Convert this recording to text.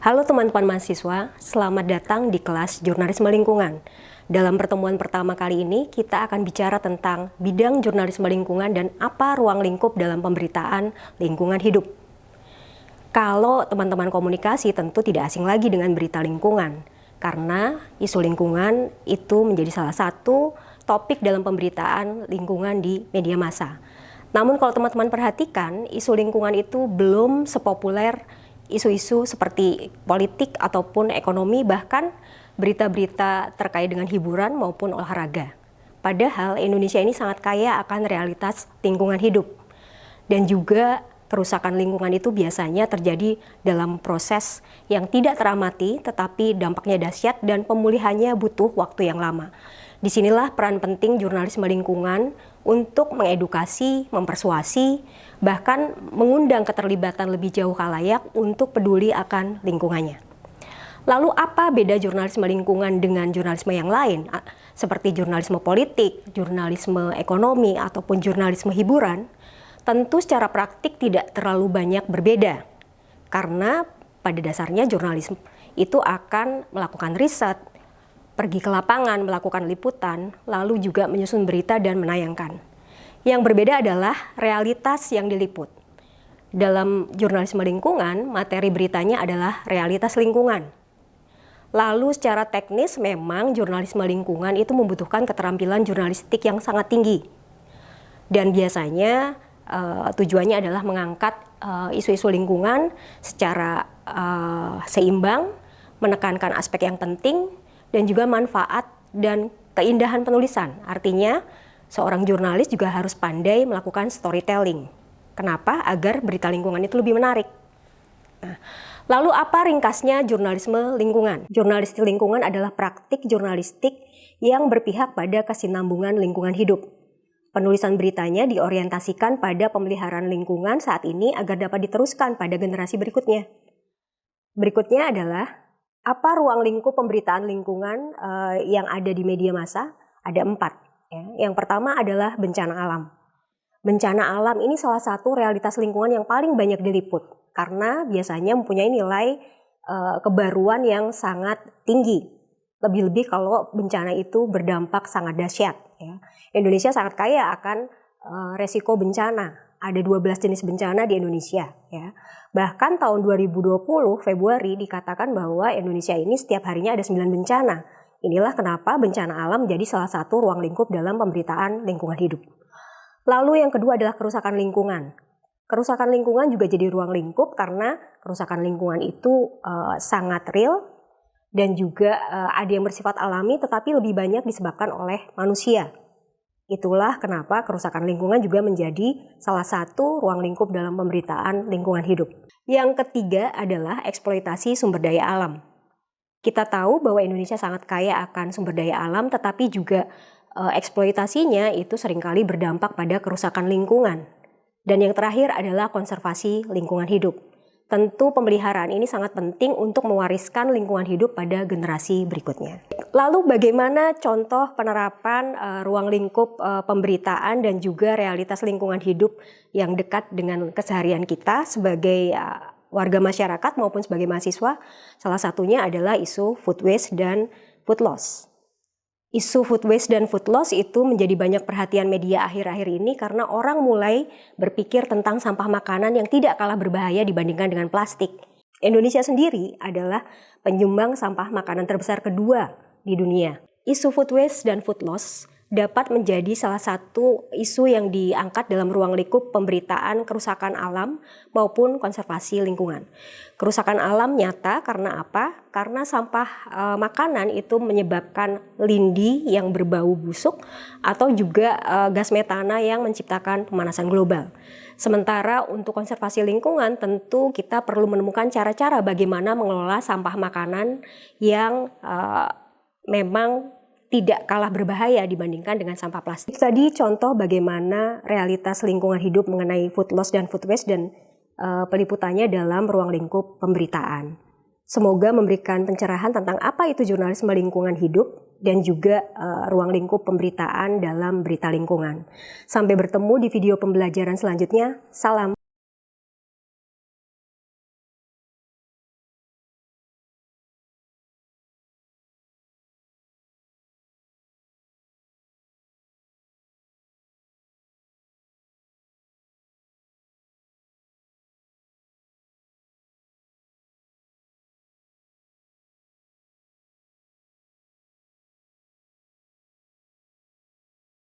Halo teman-teman mahasiswa, selamat datang di kelas Jurnalisme Lingkungan. Dalam pertemuan pertama kali ini, kita akan bicara tentang bidang jurnalisme lingkungan dan apa ruang lingkup dalam pemberitaan lingkungan hidup. Kalau teman-teman komunikasi tentu tidak asing lagi dengan berita lingkungan, karena isu lingkungan itu menjadi salah satu topik dalam pemberitaan lingkungan di media massa. Namun kalau teman-teman perhatikan, isu lingkungan itu belum sepopuler isu-isu seperti politik ataupun ekonomi, bahkan berita-berita terkait dengan hiburan maupun olahraga. Padahal Indonesia ini sangat kaya akan realitas lingkungan hidup. Dan juga kerusakan lingkungan itu biasanya terjadi dalam proses yang tidak teramati, tetapi dampaknya dahsyat dan pemulihannya butuh waktu yang lama. Disinilah peran penting jurnalisme lingkungan untuk mengedukasi, mempersuasi, bahkan mengundang keterlibatan lebih jauh khalayak untuk peduli akan lingkungannya. Lalu apa beda jurnalisme lingkungan dengan jurnalisme yang lain, seperti jurnalisme politik, jurnalisme ekonomi, ataupun jurnalisme hiburan? Tentu secara praktik tidak terlalu banyak berbeda, karena pada dasarnya jurnalisme itu akan melakukan riset, pergi ke lapangan, melakukan liputan, lalu juga menyusun berita dan menayangkan. Yang berbeda adalah realitas yang diliput. Dalam jurnalisme lingkungan, materi beritanya adalah realitas lingkungan. Lalu secara teknis memang jurnalisme lingkungan itu membutuhkan keterampilan jurnalistik yang sangat tinggi. Dan biasanya tujuannya adalah mengangkat isu-isu lingkungan secara seimbang, menekankan aspek yang penting, dan juga manfaat dan keindahan penulisan. Artinya, seorang jurnalis juga harus pandai melakukan storytelling. Kenapa? Agar berita lingkungan itu lebih menarik. Nah, lalu apa ringkasnya jurnalisme lingkungan? Jurnalistik lingkungan adalah praktik jurnalistik yang berpihak pada kesinambungan lingkungan hidup. Penulisan beritanya diorientasikan pada pemeliharaan lingkungan saat ini agar dapat diteruskan pada generasi berikutnya. Berikutnya adalah apa ruang lingkup pemberitaan lingkungan yang ada di media massa? Ada 4. Ya. Yang pertama adalah bencana alam. Bencana alam ini salah satu realitas lingkungan yang paling banyak diliput karena biasanya mempunyai nilai kebaruan yang sangat tinggi. Lebih-lebih kalau bencana itu berdampak sangat dahsyat. Ya. Indonesia sangat kaya akan resiko bencana. Ada 12 jenis bencana di Indonesia. Ya. Bahkan tahun 2020 Februari dikatakan bahwa Indonesia ini setiap harinya ada 9 bencana. Inilah kenapa bencana alam menjadi salah satu ruang lingkup dalam pemberitaan lingkungan hidup. Lalu yang kedua adalah kerusakan lingkungan. Kerusakan lingkungan juga jadi ruang lingkup karena kerusakan lingkungan itu sangat real dan juga ada yang bersifat alami tetapi lebih banyak disebabkan oleh manusia. Itulah kenapa kerusakan lingkungan juga menjadi salah satu ruang lingkup dalam pemberitaan lingkungan hidup. Yang ketiga adalah eksploitasi sumber daya alam. Kita tahu bahwa Indonesia sangat kaya akan sumber daya alam, tetapi juga eksploitasinya itu seringkali berdampak pada kerusakan lingkungan. Dan yang terakhir adalah konservasi lingkungan hidup. Tentu pemeliharaan ini sangat penting untuk mewariskan lingkungan hidup pada generasi berikutnya. Lalu bagaimana contoh penerapan ruang lingkup pemberitaan dan juga realitas lingkungan hidup yang dekat dengan keseharian kita sebagai warga masyarakat maupun sebagai mahasiswa? Salah satunya adalah isu food waste dan food loss. Isu food waste dan food loss itu menjadi banyak perhatian media akhir-akhir ini karena orang mulai berpikir tentang sampah makanan yang tidak kalah berbahaya dibandingkan dengan plastik. Indonesia sendiri adalah penyumbang sampah makanan terbesar kedua di dunia. Isu food waste dan food loss dapat menjadi salah satu isu yang diangkat dalam ruang lingkup pemberitaan kerusakan alam maupun konservasi lingkungan. Kerusakan alam nyata karena apa? Karena sampah makanan itu menyebabkan lindi yang berbau busuk atau juga gas metana yang menciptakan pemanasan global. Sementara untuk konservasi lingkungan tentu kita perlu menemukan cara-cara bagaimana mengelola sampah makanan yang memang tidak kalah berbahaya dibandingkan dengan sampah plastik. Tadi contoh bagaimana realitas lingkungan hidup mengenai food loss dan food waste dan peliputannya dalam ruang lingkup pemberitaan. Semoga memberikan pencerahan tentang apa itu jurnalisme lingkungan hidup dan juga ruang lingkup pemberitaan dalam berita lingkungan. Sampai bertemu di video pembelajaran selanjutnya. Salam.